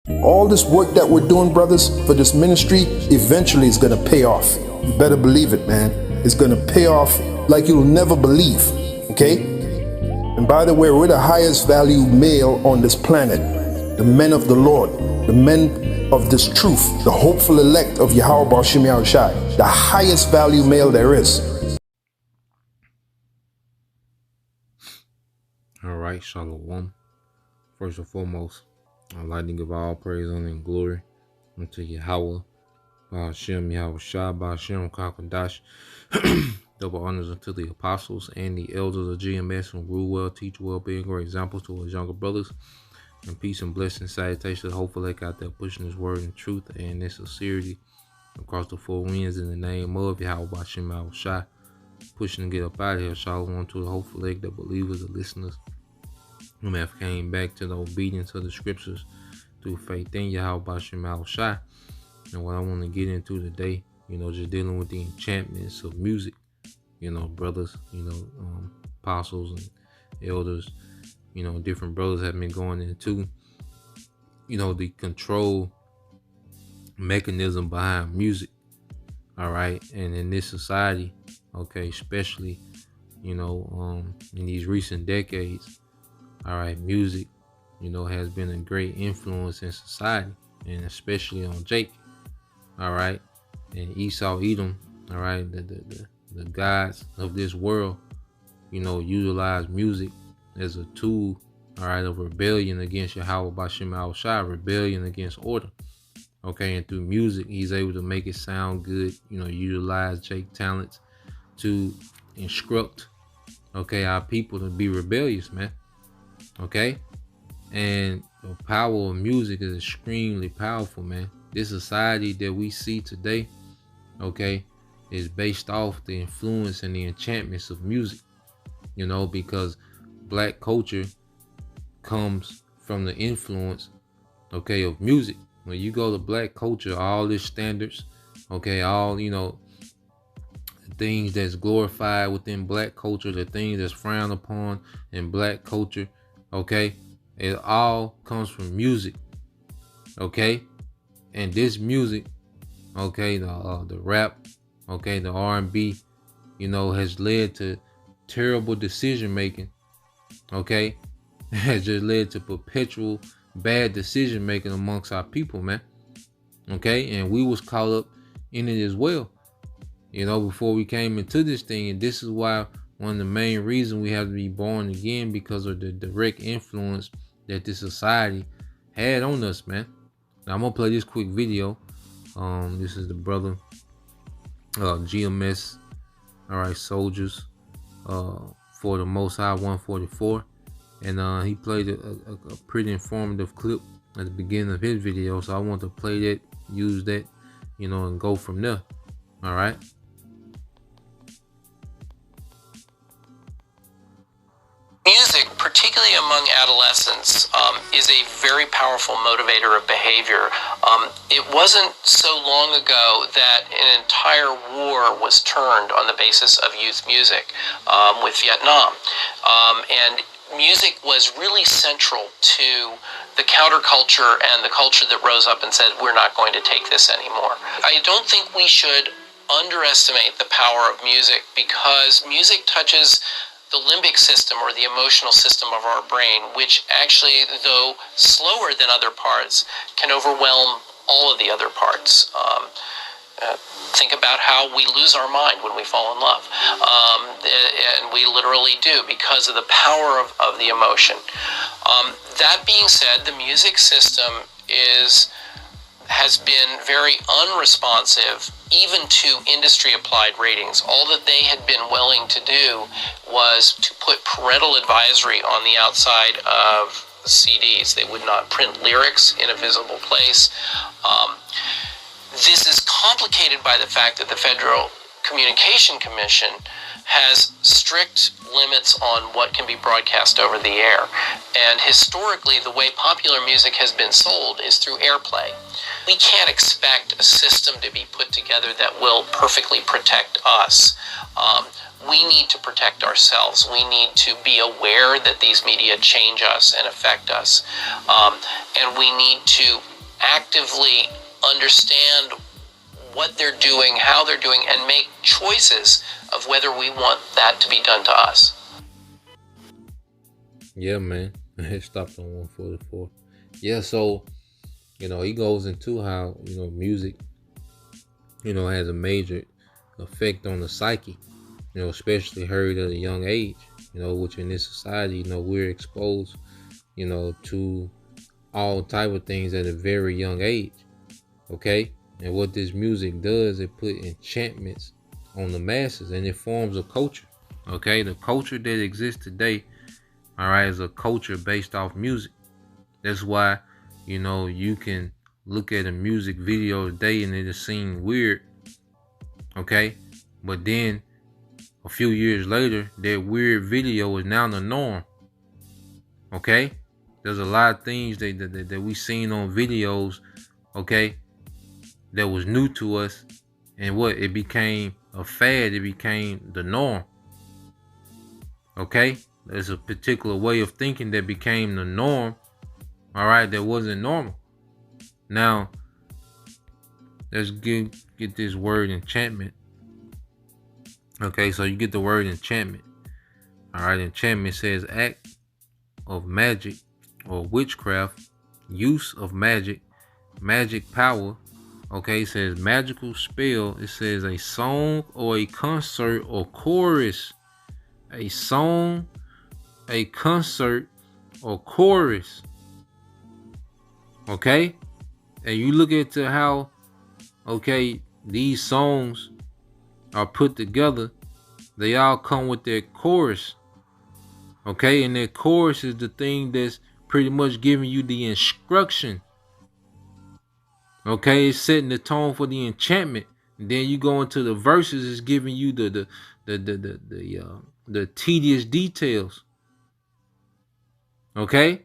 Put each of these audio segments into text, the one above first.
All this work that we're doing, brothers, for this ministry, eventually is going to pay off. You better believe it, man. It's going to pay off like you'll never believe, okay? And by the way, we're the highest value male on this planet. The men of the Lord, the men of this truth, the hopeful elect of Yahweh Bashim Yahushai, the highest value male there is. All right, Shalom. First and foremost, I'd like to give all praise, honor, and glory unto Yahweh, Ba'ashem, Yahweh Shai, Ba'ashem, Kakadash. Double honors unto the apostles and the elders of GMS who rule well, teach well, being great examples to his younger brothers. And peace and blessings, salutations, hopefully out there pushing his word and truth and in sincerity across the four winds in the name of Yahweh Ba'ashem, Yahweh Shai. Pushing to get up out of here. Shalom to the hopeful leg, the believers, the listeners who have came back to the obedience of the scriptures through faith in Yahweh Ba'ashem Yahweh Shai. And what I want to get into today, just dealing with the enchantments of music, brothers, apostles and elders, different brothers have been going into, the control mechanism behind music. All right. And in this society, okay, especially, in these recent decades, all right, music, has been a great influence in society, and especially on Jake, all right, and Esau, Edom, all right, the gods of this world, utilize music as a tool, all right, of rebellion against Yahweh Ba'ashem Yahweh Shai, rebellion against order, okay, and through music, he's able to make it sound good, utilize Jake talents to instruct, okay, our people to be rebellious, man. Okay, and the power of music is extremely powerful, man. This society that we see today, okay, is based off the influence and the enchantments of music, because black culture comes from the influence, okay, of music. When you go to black culture, all these standards, okay, all, things that's glorified within black culture, the things that's frowned upon in black culture, okay, it all comes from music, okay, and this music, okay, the rap, okay, the R&B, has led to terrible decision making, okay, has just led to perpetual bad decision making amongst our people, man, okay, and we was caught up in it as well, before we came into this thing, and this is why one of the main reasons we have to be born again, because of the direct influence that this society had on us, man. Now I'm gonna play this quick video. This is the brother GMS, all right, soldiers for the Most High 144, and he played a pretty informative clip at the beginning of his video, so I want to play that, use that, and go from there. All right. Music, particularly among adolescents, is a very powerful motivator of behavior. It wasn't so long ago that an entire war was turned on the basis of youth music with Vietnam. And music was really central to the counterculture and the culture that rose up and said, we're not going to take this anymore. I don't think we should underestimate the power of music, because music touches the limbic system, or the emotional system of our brain, which actually, though slower than other parts, can overwhelm all of the other parts. Think about how we lose our mind when we fall in love. And we literally do, because of the power of the emotion. That being said, the music system has been very unresponsive even to industry applied ratings. All that they had been willing to do was to put parental advisory on the outside of CDs. They would not print lyrics in a visible place. This is complicated by the fact that the Federal Communication Commission has strict limits on what can be broadcast over the air. And historically, the way popular music has been sold is through airplay. We can't expect a system to be put together that will perfectly protect us. We need to protect ourselves. We need to be aware that these media change us and affect us. And we need to actively understand what they're doing, how they're doing, and make choices of whether we want that to be done to us. Yeah, man. It stopped on 144. Yeah, so, he goes into how, music, has a major effect on the psyche, especially heard at a young age, which in this society, we're exposed, to all type of things at a very young age. Okay. And what this music does, it put enchantments on the masses, and it forms a culture. Okay. The culture that exists today, all right, is a culture based off music. That's why, you can look at a music video today and it'll seem weird. Okay. But then a few years later, that weird video is now the norm. Okay. There's a lot of things that we seen on videos, okay, that was new to us, and it became a fad. It became the norm. Okay. There's a particular way of thinking that became the norm. All right. That wasn't normal. Now, let's get this word enchantment. Okay. So you get the word enchantment. All right. Enchantment says act of magic or witchcraft, use of magic power. Okay, it says magical spell. It says a song or a concert or chorus. A song, a concert, or chorus. Okay? And you look into how, okay, these songs are put together. They all come with their chorus. Okay? And their chorus is the thing that's pretty much giving you the instruction. Okay, it's setting the tone for the enchantment. And then you go into the verses, it's giving you the tedious details. Okay,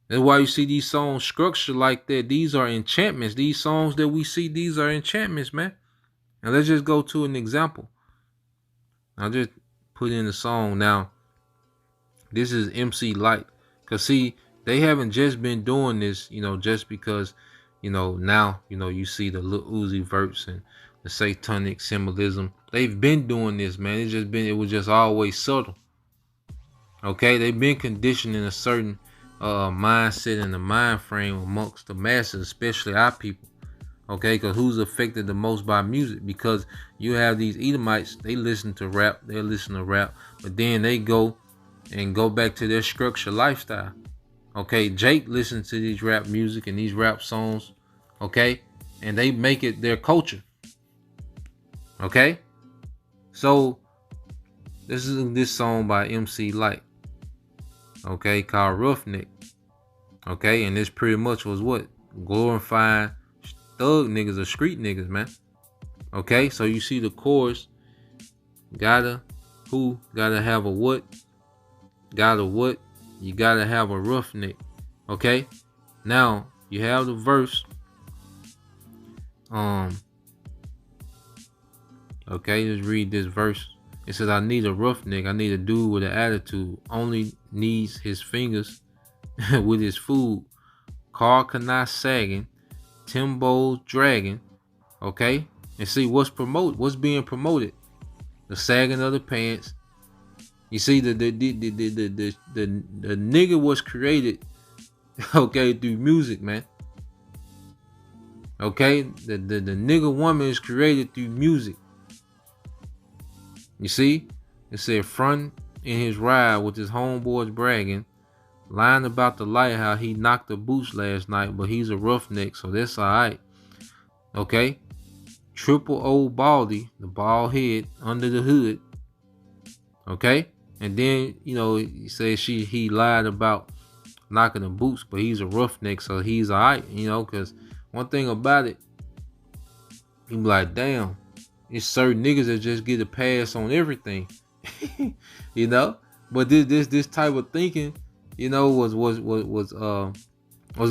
that's why you see these songs structured like that. These are enchantments. These songs that we see, these are enchantments, man. And let's just go to an example. I'll just put in the song now. This is MC Light, cause see, they haven't just been doing this, just because, now, you see the Lil Uzi verse and the satanic symbolism. They've been doing this, man. It was just always subtle. Okay, they've been conditioned in a certain mindset and the mind frame amongst the masses, especially our people. Okay, because who's affected the most by music? Because you have these Edomites, they listen to rap, but then they go back to their structured lifestyle. Okay, Jake listens to these rap music and these rap songs, okay, and they make it their culture. Okay, so this is this song by MC Light, okay, called Roughneck. Okay, and this pretty much was what? Glorifying thug niggas or street niggas, man. Okay, so you see the chorus, gotta have a what? Gotta what? You gotta have a roughneck. Okay, now you have the verse. Okay, let's read this verse. It says, I need a roughneck. I need a dude with an attitude. Only needs his fingers with his food. Car cannot sagging. Timbo's dragging. Okay, and see what's being promoted. The sagging of the pants. You see, the nigga was created, okay, through music, man. Okay, the nigga woman is created through music. You see, it said front in his ride with his homeboys bragging, lying about the light how he knocked the boots last night, but he's a roughneck, so that's alright. Okay, triple old baldy, the bald head under the hood. Okay. And then, he says he lied about knocking the boots, but he's a roughneck, so he's all right, because one thing about it, he be like, damn, it's certain niggas that just get a pass on everything. You know? But this type of thinking, you know, was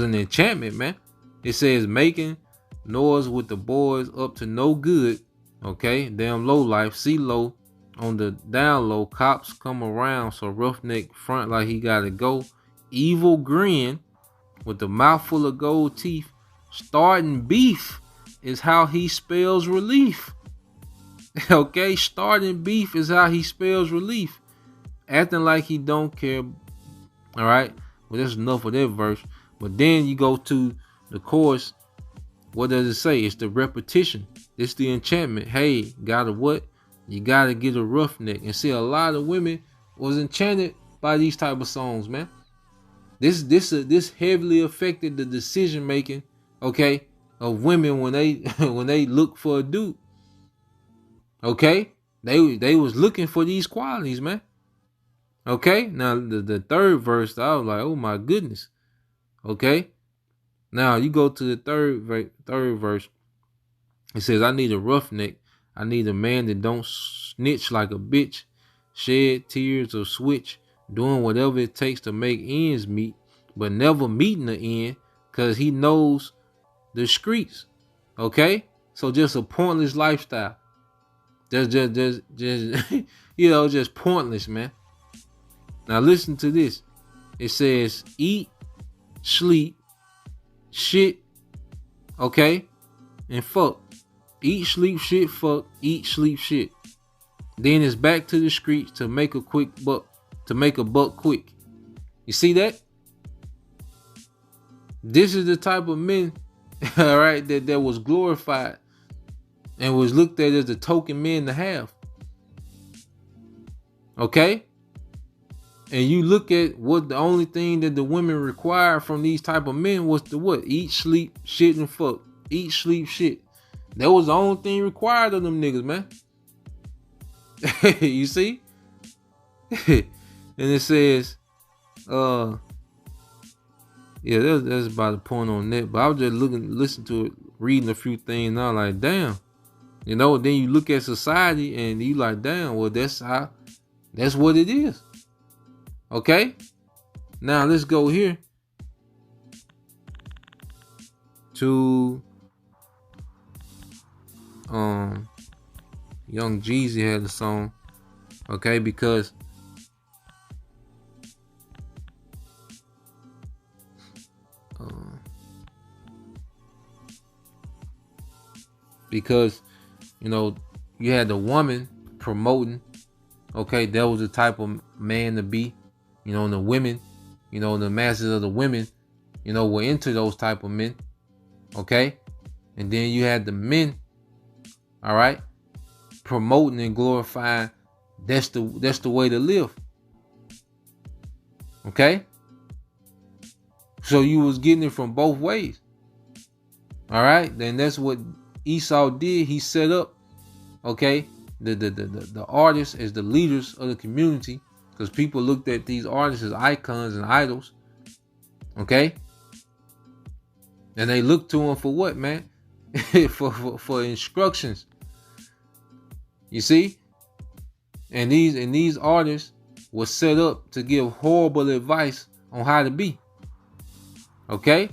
an enchantment, man. It says making noise with the boys up to no good. Okay, damn low life, see low. On the down low, cops come around, so roughneck front like he gotta go. Evil grin with a mouthful of gold teeth. Starting beef is how he spells relief. Okay, starting beef is how he spells relief. Acting like he don't care. All right, well, that's enough of that verse. But then you go to the chorus. What does it say? It's the repetition. It's the enchantment. Hey, gotta what? You gotta get a roughneck. And see, a lot of women was enchanted by these type of songs, man. This heavily affected the decision making, okay, of women when they when they look for a dude. Okay, they was looking for these qualities, man. Okay, now the third verse, I was like, oh my goodness. Okay, now you go to the third verse. It says, I need a roughneck. I need a man that don't snitch like a bitch, shed tears or switch, doing whatever it takes to make ends meet, but never meeting the end, cause he knows the streets. Okay, so just a pointless lifestyle. Just you know, just pointless, man. Now listen to this. It says, eat, sleep, shit, okay, and fuck. Eat, sleep, shit, fuck, eat, sleep, shit. Then it's back to the streets to make a quick buck, to make a buck quick. You see that? This is the type of men, all right, that was glorified and was looked at as the token men to have. Okay? And you look at what the only thing that the women required from these type of men was to what? Eat, sleep, shit, and fuck. Eat, sleep, shit. That was the only thing required of them niggas, man. You see? And it says, yeah, that's about the point on that. But I was just listening to it, reading a few things, and I was like, damn. You know, then you look at society and you like, damn, well, that's what it is. Okay? Now let's go here to Young Jeezy had a song, okay, because you know, you had the woman promoting, okay, that was the type of man to be, you know, and the women, you know, the masses of the women, you know, were into those type of men, okay, and then you had the men, all right, promoting and glorifying. That's the way to live. Okay? So you was getting it from both ways. All right? Then that's what Esau did. He set up, okay, the artists as the leaders of the community, because people looked at these artists as icons and idols. Okay? And they looked to them for what, man? for instructions. You see? And these artists were set up to give horrible advice on how to be. Okay?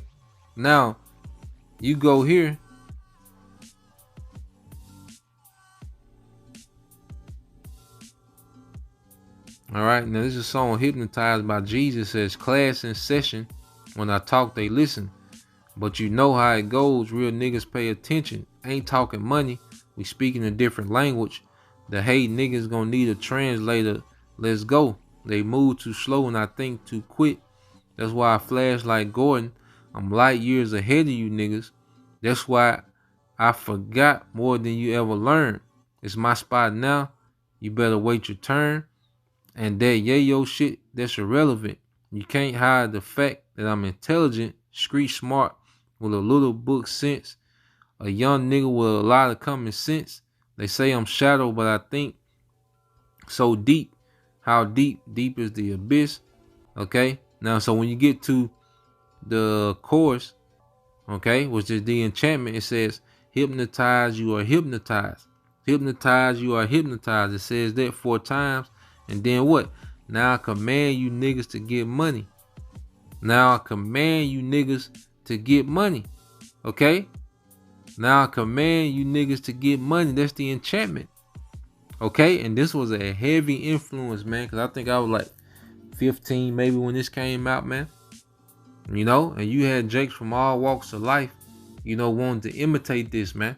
Now, you go here. All right, now this is a song Hypnotized by Jesus. Says, class in session. When I talk, they listen. But you know how it goes. Real niggas pay attention. Ain't talking money. We speaking a different language. The hate niggas gonna need a translator. Let's go. They move too slow and I think too quick. That's why I flash like Gordon. I'm light years ahead of you niggas. That's why I forgot more than you ever learned. It's my spot now. You better wait your turn. And that yayo shit, that's irrelevant. You can't hide the fact that I'm intelligent, street smart, with a little book sense. A young nigga with a lot of common sense. They say I'm shallow, but I think so deep. How deep? Deep is the abyss. Okay? Now, so when you get to the chorus, okay, which is the enchantment, it says, hypnotize, you are hypnotized. Hypnotize, you are hypnotized. It says that 4 times. And then what? Now I command you niggas to get money. Now I command you niggas to get money. Okay? Now I command you niggas to get money. That's the enchantment. Okay? And this was a heavy influence, man. Because I think I was like 15 maybe when this came out, man. You know? And you had Jakes from all walks of life, you know, wanting to imitate this, man.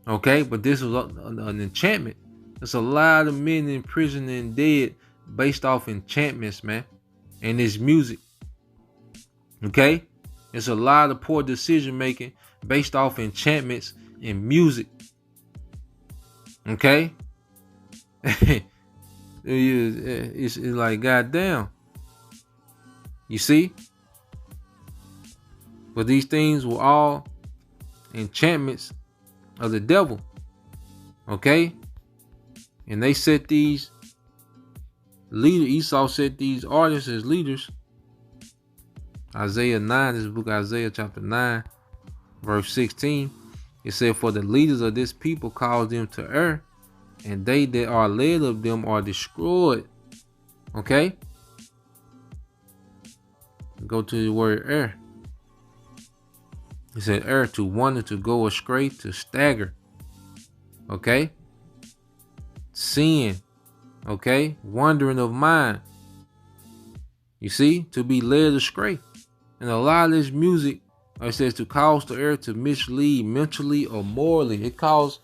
Okay? But this was an enchantment. There's a lot of men in prison and dead based off enchantments, man. And this music. Okay? It's a lot of poor decision making based off enchantments and music. Okay? it's like, goddamn. You see? But these things were all enchantments of the devil. Okay? And they set these leaders, Esau set these artists as leaders. Isaiah 9, this book Isaiah chapter 9, verse 16. It said, for the leaders of this people cause them to err, and they that are led of them are destroyed. Okay? Go to the word err. It said err, to wander, to go astray, to stagger. Okay? Sin. Okay? Wandering of mind. You see? To be led astray. And a lot of this music, it says to cause the err, to mislead mentally or morally. It calls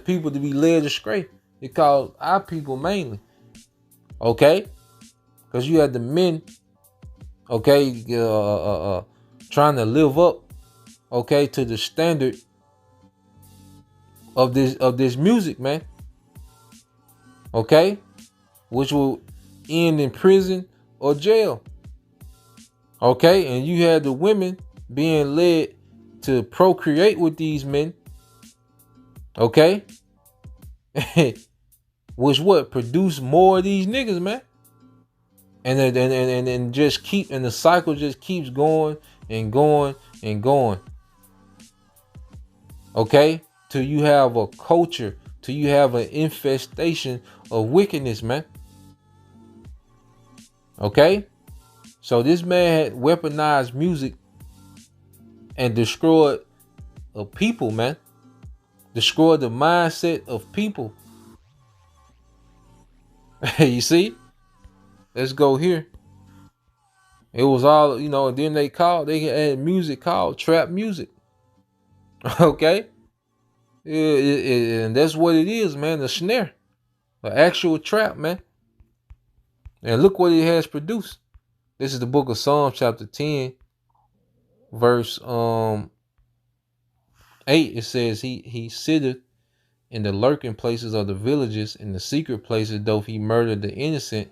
people to be led astray. It calls our people mainly. Okay? Because you had the men, okay, trying to live up, okay, to the standard of this music, man. Okay? Which will end in prison or jail. Okay? And you had the women being led to procreate with these men. Okay? Which what? Produce more of these niggas, man. And just keep, and the cycle just keeps going and going and going. Okay? Till you have a culture, till you have an infestation of wickedness, man. Okay? So this man had weaponized music and destroyed a people, man. Destroyed the mindset of people. You see? Let's go here. It was all, you know, and then they had music called trap music. Okay? And that's what it is, man. The snare. The actual trap, man. And look what it has produced. This is the book of Psalms, chapter 10, verse 8. It says, he sitteth in the lurking places of the villages, in the secret places, though he murdered the innocent,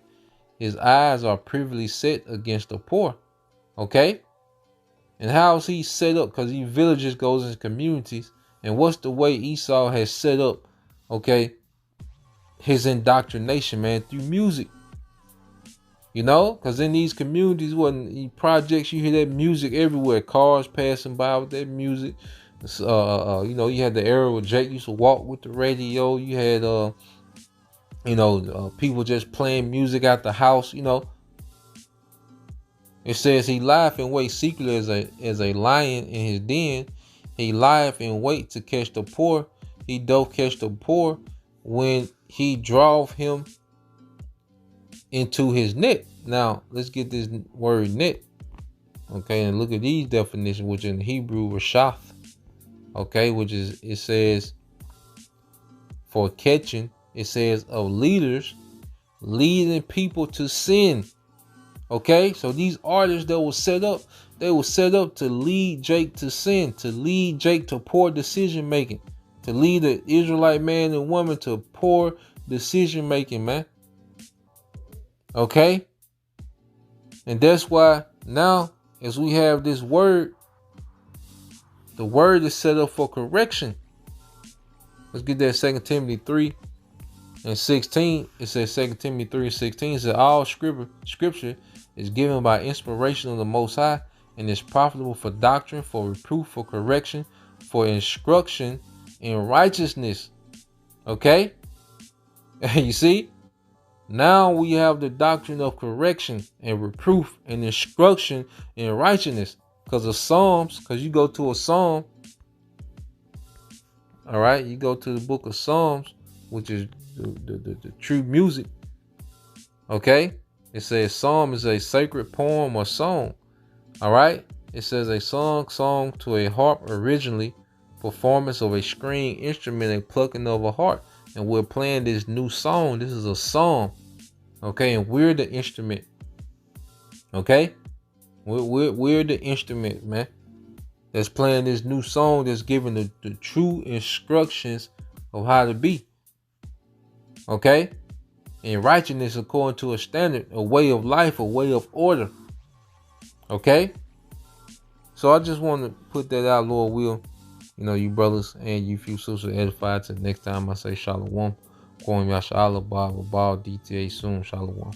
his eyes are privily set against the poor. Okay? And how is he set up? Because these villages goes into communities. And what's the way Esau has set up, okay, his indoctrination, man, through music. You know, because in these communities, projects, you hear that music everywhere. Cars passing by with that music. You know, you had the era where Jake used to walk with the radio. You had, people just playing music out the house. You know, it says he lieth in wait secretly as a lion in his den. He lieth in wait to catch the poor. He doth catch the poor when he draweth him into his net. Now, let's get this word net. Okay, and look at these definitions, which in Hebrew, Rashath. Okay, which is, it says, for catching, it says of leaders leading people to sin. Okay, so these artists that were set up, they were set up to lead Jake to sin, to lead Jake to poor decision making, to lead the Israelite man and woman to poor decision making, man. Okay? And that's why now, as we have this word, the word is set up for correction. Let's get that 2 Timothy 3 and 16. It says 2 Timothy 3 and 16. It says all scripture is given by inspiration of the Most High and is profitable for doctrine, for reproof, for correction, for instruction in righteousness. Okay? You see? Now we have the doctrine of correction and reproof and instruction in righteousness. Because of Psalms, because you go to a Psalm, all right, you go to the book of Psalms, which is the true music. Okay? It says Psalm is a sacred poem or song. All right? It says a song to a harp originally, performance of a string instrument, a plucking of a harp. And we're playing this new song. This is a psalm. Okay? And we're the instrument. Okay? We're the instrument, man, that's playing this new song, that's giving the true instructions of how to be. Okay? And righteousness according to a standard, a way of life, a way of order. Okay? So I just want to put that out, Lord will. You brothers and you few sisters edified. Till next time I say shalom. Kwam Yasha Allah Ba DTA soon. Shalom.